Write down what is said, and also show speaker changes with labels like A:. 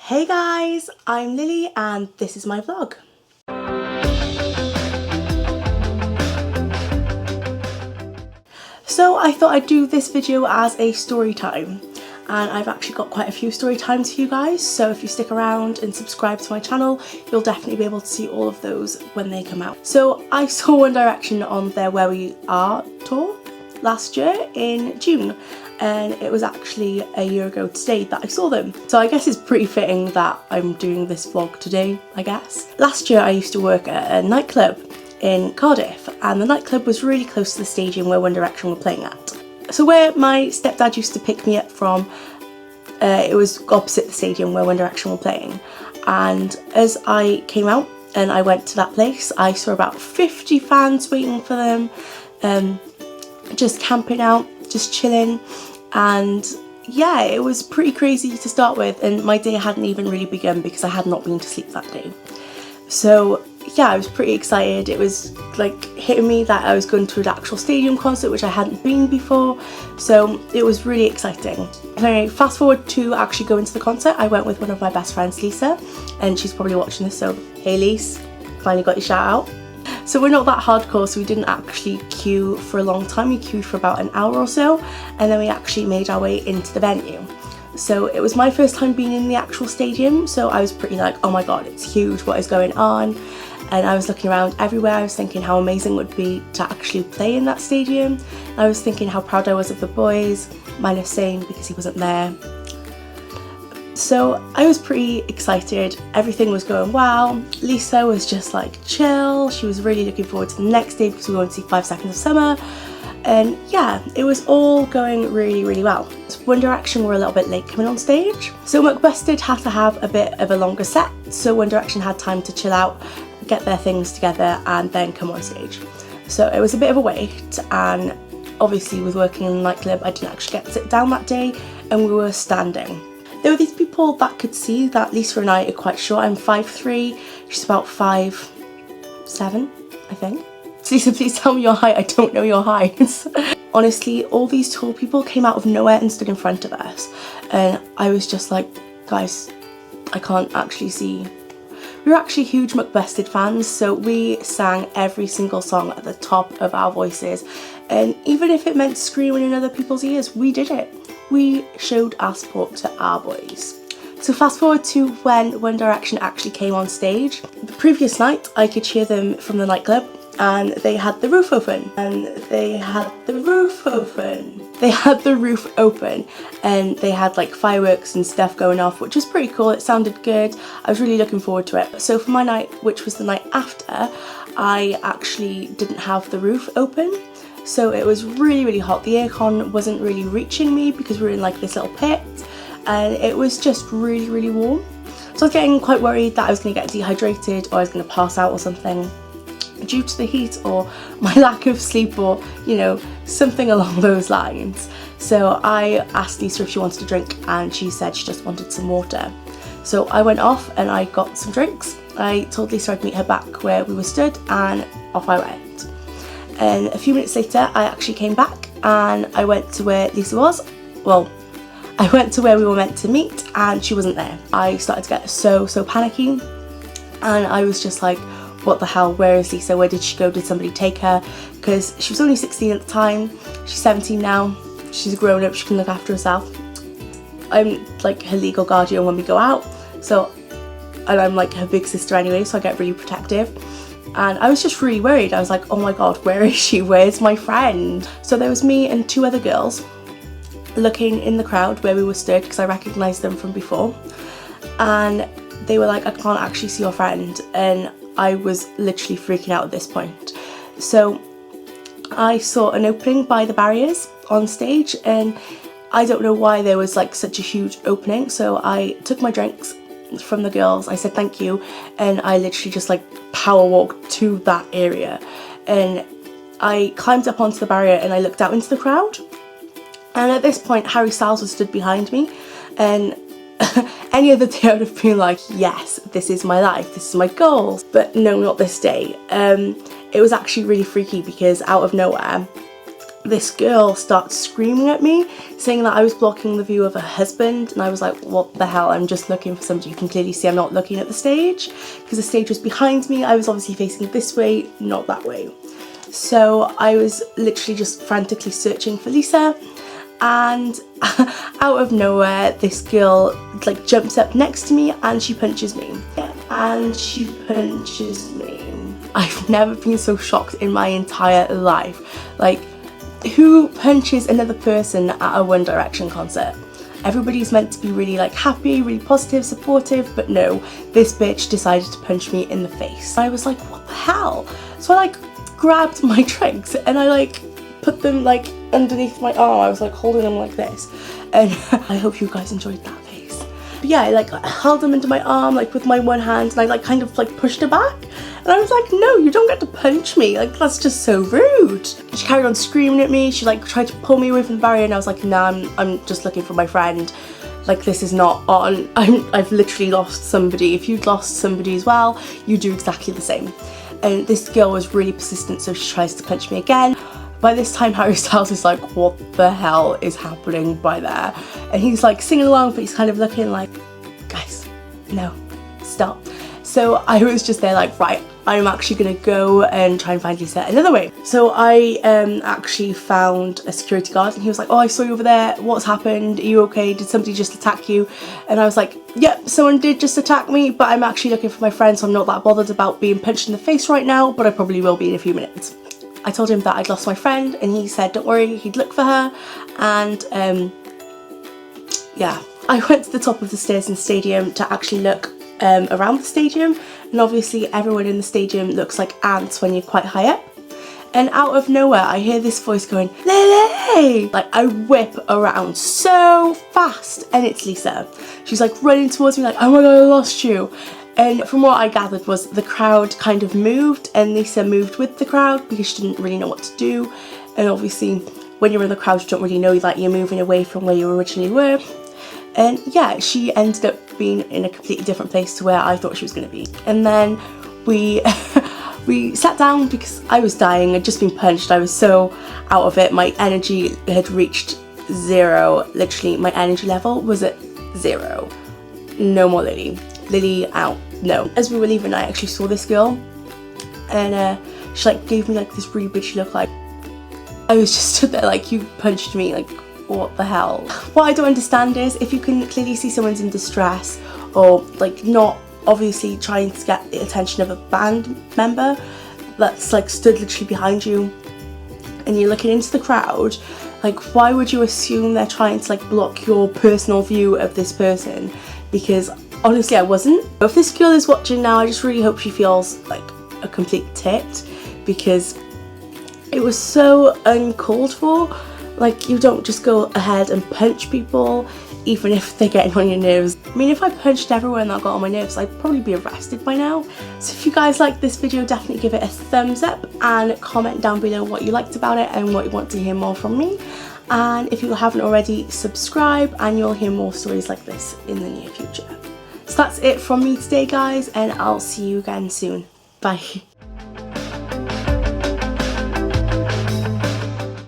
A: Hey guys, I'm Lily and this is my vlog. So I thought I'd do this video as a story time, and I've actually got quite a few story times for you guys, so if you stick around and subscribe to my channel you'll definitely be able to see all of those when they come out. So I saw One Direction on their Where We Are tour last year in June, and it was actually a year ago today that I saw them. So I guess it's pretty fitting that I'm doing this vlog today, I guess. Last year I used to work at a nightclub in Cardiff, and the nightclub was really close to the stadium where One Direction were playing at. So where my stepdad used to pick me up from, it was opposite the stadium where One Direction were playing, and as I came out and I went to that place I saw about 50 fans waiting for them, just camping out, just chilling, and yeah, it was pretty crazy to start with, and my day hadn't even really begun because I had not been to sleep that day. So yeah, I was pretty excited. It was like hitting me that I was going to an actual stadium concert, which I hadn't been before, so it was really exciting. Anyway, fast forward to actually going to the concert, I went with one of my best friends, Lisa, and she's probably watching this, so hey Lise, finally got your shout out. So we're not that hardcore, so we didn't actually queue for a long time. We queued for about an hour or so, and then we actually made our way into the venue. So it was my first time being in the actual stadium, so I was pretty like, oh my god, it's huge, what is going on? And I was looking around everywhere. I was thinking how amazing it would be to actually play in that stadium. I was thinking how proud I was of the boys, minus Zayn because he wasn't there. So I was pretty excited, everything was going well. Lisa was just like chill, she was really looking forward to the next day because we wanted to see 5 Seconds of Summer. And yeah, it was all going really well. One Direction were a little bit late coming on stage, so McBusted had to have a bit of a longer set, so One Direction had time to chill out, get their things together and then come on stage. So it was a bit of a wait, and obviously with working in the nightclub I didn't actually get to sit down that day and we were standing. There were these people that could see that Lisa and I are quite short. I'm 5'3", she's about 5'7", I think. So Lisa, please tell me your height, I don't know your height. Honestly, all these tall people came out of nowhere and stood in front of us, and I was just like, guys, I can't actually see. We were actually huge McBusted fans, so we sang every single song at the top of our voices, and even if it meant screaming in other people's ears, we did it. We showed our support to our boys. So fast forward to when One Direction actually came on stage. The previous night I could hear them from the nightclub, and they had the roof open, and they had the roof open and they had like fireworks and stuff going off, which was pretty cool. It sounded good. I was really looking forward to it. So for my night, which was the night after, I actually didn't have the roof open, so it was really hot. The aircon wasn't really reaching me because we were in like this little pit, and it was just really warm. So I was getting quite worried that I was going to get dehydrated or I was going to pass out or something due to the heat or my lack of sleep, or you know, something along those lines. So I asked Lisa if she wanted a drink and she said she just wanted some water. So I went off and I got some drinks. I told Lisa I'd meet her back where we were stood, and off I went. And a few minutes later I actually came back and I went to where Lisa was. Well, I went to where we were meant to meet and she wasn't there. I started to get so panicky, and I was just like, what the hell, where is Lisa, where did she go, did somebody take her? Because she was only 16 at the time, she's 17 now, she's a grown up, she can look after herself. I'm like her legal guardian when we go out, so, and I'm like her big sister anyway, so I get really protective. And I was just really worried. I was like, oh my god, where is she, where's my friend? So there was me and 2 other girls looking in the crowd where we were stood, because I recognised them from before, and they were like, I can't actually see your friend, and I was literally freaking out at this point. So I saw an opening by the barriers on stage, and I don't know why there was like such a huge opening, so I took my drinks from the girls, I said thank you, and I literally just like power walked to that area, and I climbed up onto the barrier and I looked out into the crowd, and at this point Harry Styles was stood behind me, and any other day I would have been like, yes, this is my life, this is my goals, but no, not this day. It was actually really freaky because out of nowhere this girl starts screaming at me, saying that I was blocking the view of her husband, and I was like, what the hell, I'm just looking for somebody. You can clearly see I'm not looking at the stage, because the stage was behind me. I was obviously facing this way, not that way. So I was literally just frantically searching for Lisa, and out of nowhere this girl like jumps up next to me and she punches me. I've never been so shocked in my entire life. Like, who punches another person at a One Direction concert? Everybody's meant to be really like happy, really positive, supportive, but no, this bitch decided to punch me in the face. I was like, what the hell? So I like grabbed my drinks and I like put them like underneath my arm. I was like holding them like this, and I hope you guys enjoyed that face. But yeah, I like held them into my arm like with my one hand, and I like kind of like pushed her back. And I was like, no, you don't get to punch me. Like, that's just so rude. She carried on screaming at me. She like tried to pull me away from the barrier, and I was like, nah, I'm just looking for my friend. Like, this is not on. I've literally lost somebody. If you'd lost somebody as well, you do exactly the same. And this girl was really persistent, so she tries to punch me again. By this time, Harry Styles is like, what the hell is happening by there? And he's like singing along, but he's kind of looking like, guys, no, stop. So I was just there like, right, I'm actually gonna go and try and find Lisa another way. So I actually found a security guard, and he was like, oh, I saw you over there, what's happened, are you okay, did somebody just attack you? And I was like, yep, someone did just attack me, but I'm actually looking for my friend, so I'm not that bothered about being punched in the face right now, but I probably will be in a few minutes. I told him that I'd lost my friend, and he said don't worry, he'd look for her. And yeah, I went to the top of the stairs in the stadium to actually look around the stadium, and obviously everyone in the stadium looks like ants when you're quite high up. And out of nowhere I hear this voice going, Lily! Like, I whip around so fast, and it's Lisa. She's like running towards me like, oh my god, I lost you. And from what I gathered was the crowd kind of moved, and Lisa moved with the crowd because she didn't really know what to do. And obviously when you're in the crowd you don't really know that you're moving away from where you originally were. And yeah, she ended up being in a completely different place to where I thought she was going to be. And then we we sat down because I was dying. I'd just been punched. I was so out of it. My energy had reached zero. Literally, my energy level was at 0. No more Lily. Lily out. No. As we were leaving, I actually saw this girl, and she like gave me like this really bitchy look. Like, I was just stood there like, you punched me, like, what the hell? What I don't understand is if you can clearly see someone's in distress, or like not obviously trying to get the attention of a band member that's like stood literally behind you, and you're looking into the crowd, like, why would you assume they're trying to like block your personal view of this person? Because honestly I wasn't. If this girl is watching now, I just really hope she feels like a complete tit, because it was so uncalled for. Like, you don't just go ahead and punch people, even if they're getting on your nerves. I mean, if I punched everyone that got on my nerves, I'd probably be arrested by now. So if you guys like this video, definitely give it a thumbs up and comment down below what you liked about it and what you want to hear more from me. And if you haven't already, subscribe and you'll hear more stories like this in the near future. So that's it from me today, guys, and I'll see you again soon. Bye.